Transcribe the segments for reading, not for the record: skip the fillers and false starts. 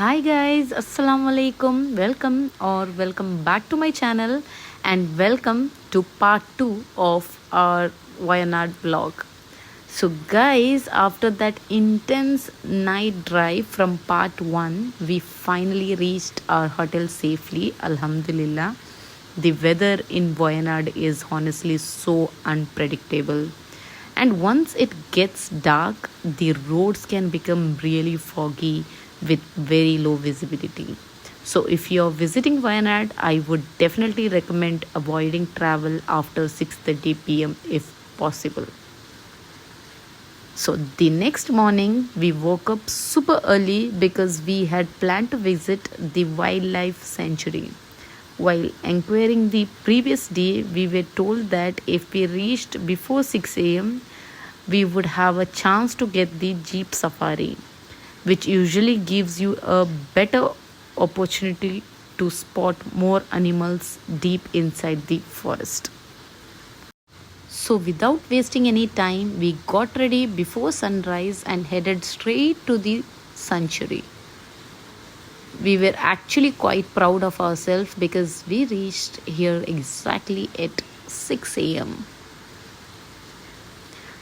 Hi guys, Assalamu Alaikum. Welcome back to my channel and welcome to part 2 of our Wayanad vlog. So guys, after that intense night drive from part 1, we finally reached our hotel safely, Alhamdulillah. The weather in Wayanad is honestly so unpredictable. And once it gets dark, the roads can become really foggy with very low visibility. So, if you're visiting Wayanad, I would definitely recommend avoiding travel after 6:30 p.m. if possible. So, the next morning, we woke up super early because we had planned to visit the wildlife sanctuary. While inquiring the previous day, we were told that if we reached before 6 am, we would have a chance to get the jeep safari, which usually gives you a better opportunity to spot more animals deep inside the forest. So, without wasting any time, we got ready before sunrise and headed straight to the sanctuary. We were actually quite proud of ourselves because we reached here exactly at 6 am.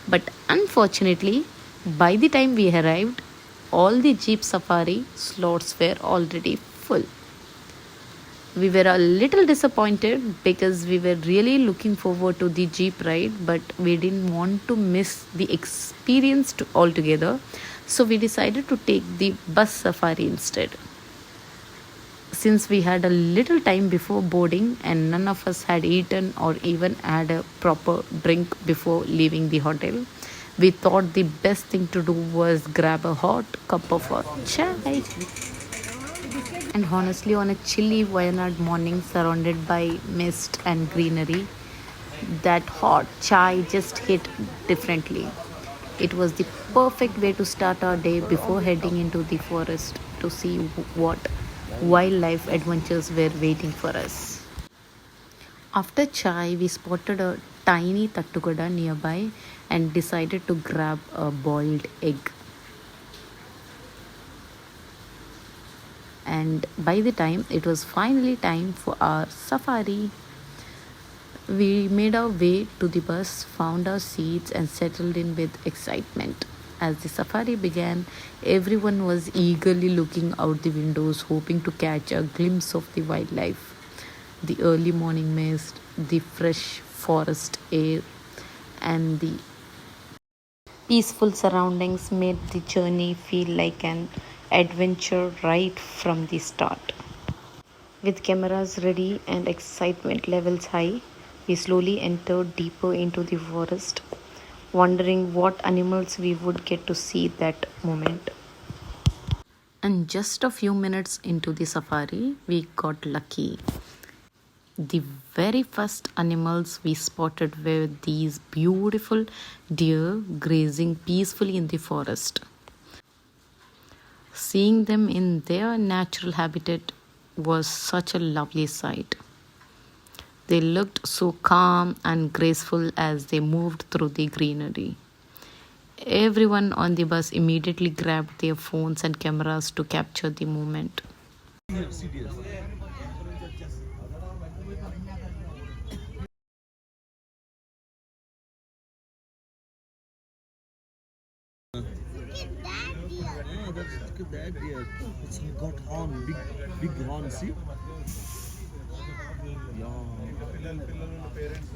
But unfortunately, by the time we arrived, all the jeep safari slots were already full. We were a little disappointed because we were really looking forward to the jeep ride, but we didn't want to miss the experience altogether, so we decided to take the bus safari instead. Since we had a little time before boarding and none of us had eaten or even had a proper drink before leaving the hotel, we thought the best thing to do was grab a hot cup of chai. And honestly, on a chilly Wayanad morning surrounded by mist and greenery, that hot chai just hit differently. It was the perfect way to start our day before heading into the forest to see what wildlife adventures were waiting for us. After chai, we spotted a tiny tattugoda nearby and decided to grab a boiled egg. And by the time it was finally time for our safari, we made our way to the bus, found our seats, and settled in with excitement. As the safari began, everyone was eagerly looking out the windows, hoping to catch a glimpse of the wildlife. The early morning mist, the fresh forest air, and the peaceful surroundings made the journey feel like an adventure right from the start. With cameras ready and excitement levels high, we slowly entered deeper into the forest, wondering what animals we would get to see that moment. And just a few minutes into the safari, we got lucky. The very first animals we spotted were these beautiful deer grazing peacefully in the forest. Seeing them in their natural habitat was such a lovely sight. They looked so calm and graceful as they moved through the greenery. Everyone on the bus immediately grabbed their phones and cameras to capture the moment. Look at that deer. It's got horn, big horn. See? Yeah.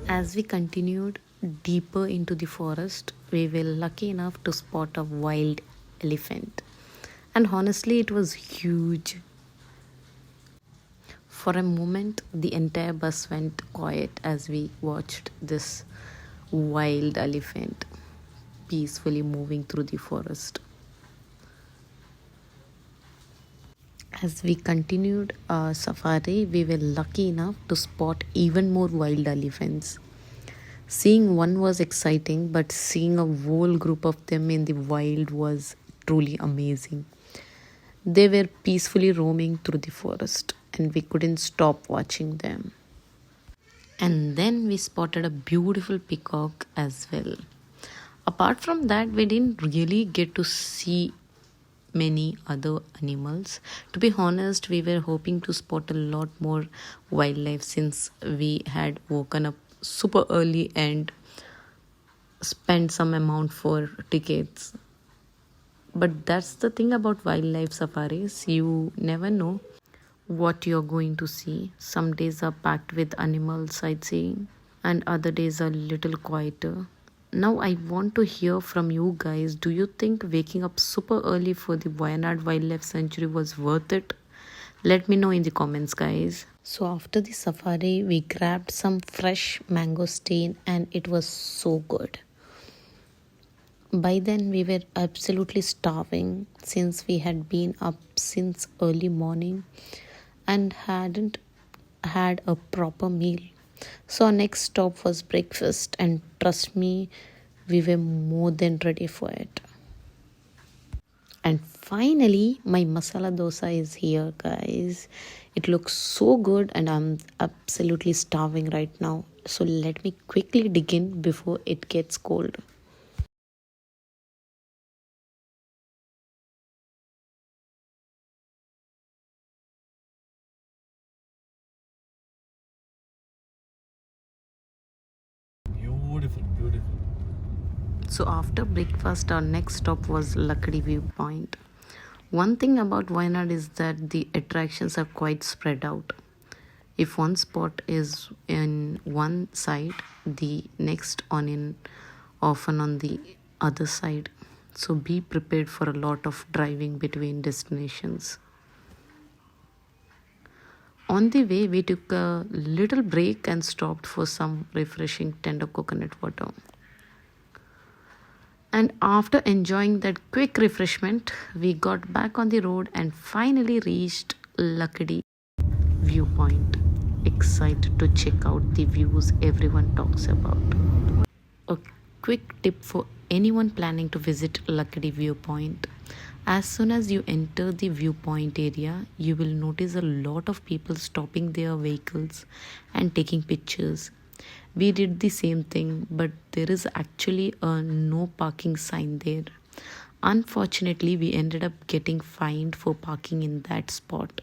As we continued deeper into the forest, we were lucky enough to spot a wild elephant. And honestly, it was huge. For a moment, the entire bus went quiet as we watched this wild elephant peacefully moving through the forest. As we continued our safari, we were lucky enough to spot even more wild elephants. Seeing one was exciting, but seeing a whole group of them in the wild was truly amazing. They were peacefully roaming through the forest, and we couldn't stop watching them. And then we spotted a beautiful peacock as well. Apart from that, we didn't really get to see many other animals. To be honest, we were hoping to spot a lot more wildlife since we had woken up super early and spent some amount for tickets. But that's the thing about wildlife safaris, you never know what you're going to see. Some days are packed with animal sightseeing, and other days are a little quieter. Now, I want to hear from you guys. Do you think waking up super early for the Wayanad Wildlife Sanctuary was worth it? Let me know in the comments, guys. So, after the safari, we grabbed some fresh mangosteen, and it was so good. By then, we were absolutely starving since we had been up since early morning and hadn't had a proper meal. So, our next stop was breakfast, and trust me, we were more than ready for it. And finally, my masala dosa is here, guys. It looks so good, and I'm absolutely starving right now. So, let me quickly dig in before it gets cold. Beautiful, beautiful. So after breakfast, our next stop was Lakkidi View Point. One thing about Wayanad is that the attractions are quite spread out. If one spot is in one side, the next often on the other side. So be prepared for a lot of driving between destinations. On the way, we took a little break and stopped for some refreshing tender coconut water. And after enjoying that quick refreshment, we got back on the road and finally reached Lakkidi View Point. Excited to check out the views everyone talks about. A quick tip for anyone planning to visit Lakkidi View Point. As soon as you enter the viewpoint area, you will notice a lot of people stopping their vehicles and taking pictures. We did the same thing, but there is actually a no parking sign there. Unfortunately, we ended up getting fined for parking in that spot.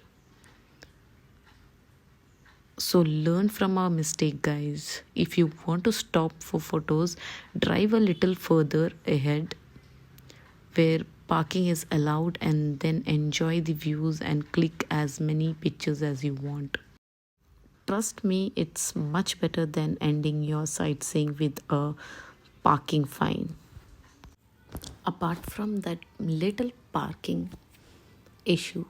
So learn from our mistake, guys. If you want to stop for photos, drive a little further ahead where parking is allowed and then enjoy the views and click as many pictures as you want. Trust me, it's much better than ending your sightseeing with a parking fine. Apart from that little parking issue,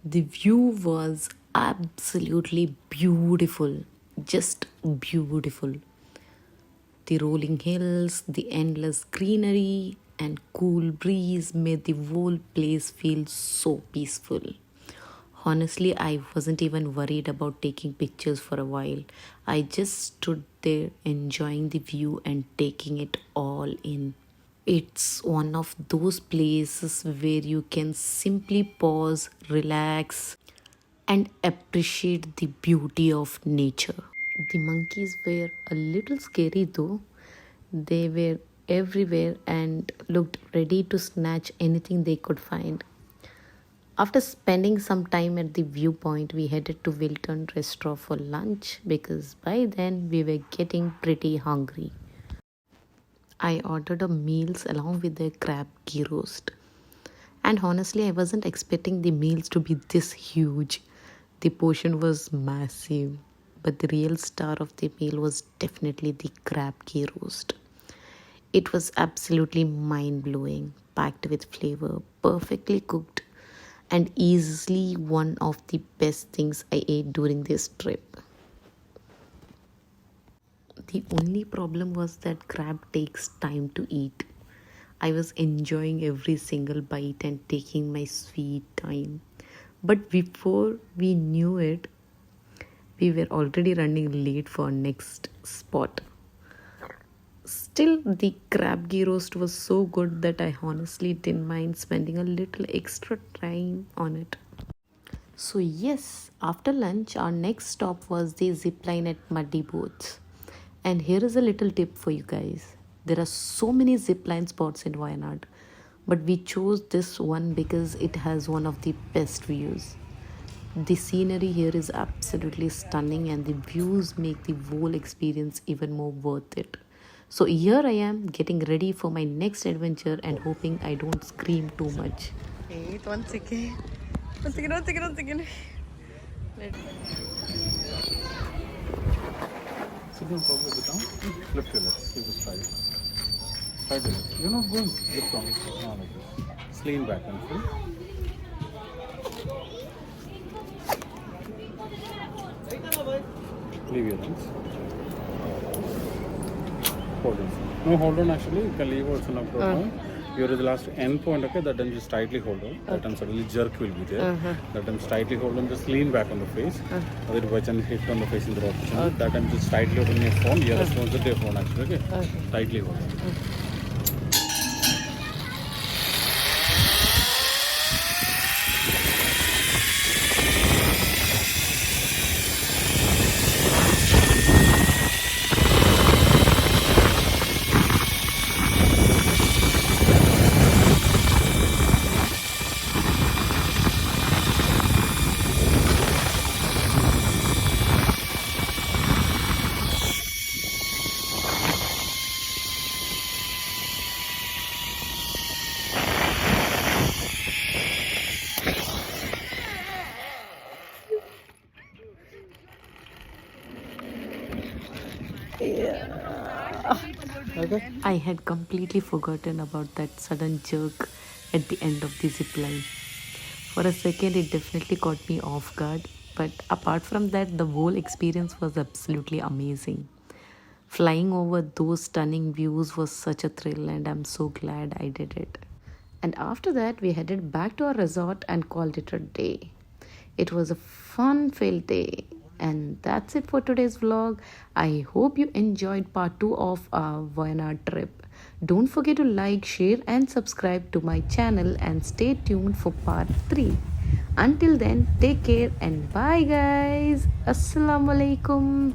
the view was absolutely beautiful. Just beautiful. The rolling hills, the endless greenery, and cool breeze made the whole place feel so peaceful. Honestly, I wasn't even worried about taking pictures for a while. I just stood there enjoying the view and taking it all in. It's one of those places where you can simply pause, relax, and appreciate the beauty of nature. The monkeys were a little scary though. They were everywhere and looked ready to snatch anything they could find. After spending some time at the viewpoint, we headed to Wilton Restaurant for lunch because by then we were getting pretty hungry. I ordered a meals along with the crab ghee roast. And honestly, I wasn't expecting the meals to be this huge. The portion was massive, but the real star of the meal was definitely the crab ghee roast. It was absolutely mind blowing, packed with flavor, perfectly cooked, and easily one of the best things I ate during this trip. The only problem was that crab takes time to eat. I was enjoying every single bite and taking my sweet time. But before we knew it, we were already running late for our next spot. Still, the crab ghee roast was so good that I honestly didn't mind spending a little extra time on it. So, yes, after lunch, our next stop was the zipline at Muddy Boats. And here is a little tip for you guys. There are so many zipline spots in Wayanad. but we chose this one because it has one of the best views. The scenery here is absolutely stunning, and the views make the whole experience even more worth it. So, here I am getting ready for my next adventure and hoping I don't scream too much. Wait, one second. One second, one second, one second. Sit down, probably sit down. Lift your legs. Keep it straight. Straight your legs. You're not going. Lift on. No, like this. Just lean back and full. Leave your hands. Hold on. No, hold on actually. You can leave also, no problem. You're at the last end point, okay? That time just tightly hold on. That time suddenly jerk will be there. That time tightly hold on. Just lean back on the face. Otherwise, and hit on the face in the rock. That time just tightly hold on your phone. Your response to your phone actually, okay? Tightly hold on. I had completely forgotten about that sudden jerk at the end of the zip line. For a second, it definitely caught me off guard, but apart from that, the whole experience was absolutely amazing. Flying over those stunning views was such a thrill, and I'm so glad I did it. And after that, we headed back to our resort and called it a day. It was a fun filled day. And that's it for today's vlog. I hope you enjoyed part 2 of our Wayanad trip. Don't forget to like, share, and subscribe to my channel, and stay tuned for part 3. Until then, take care and bye, guys. Assalamu Alaikum.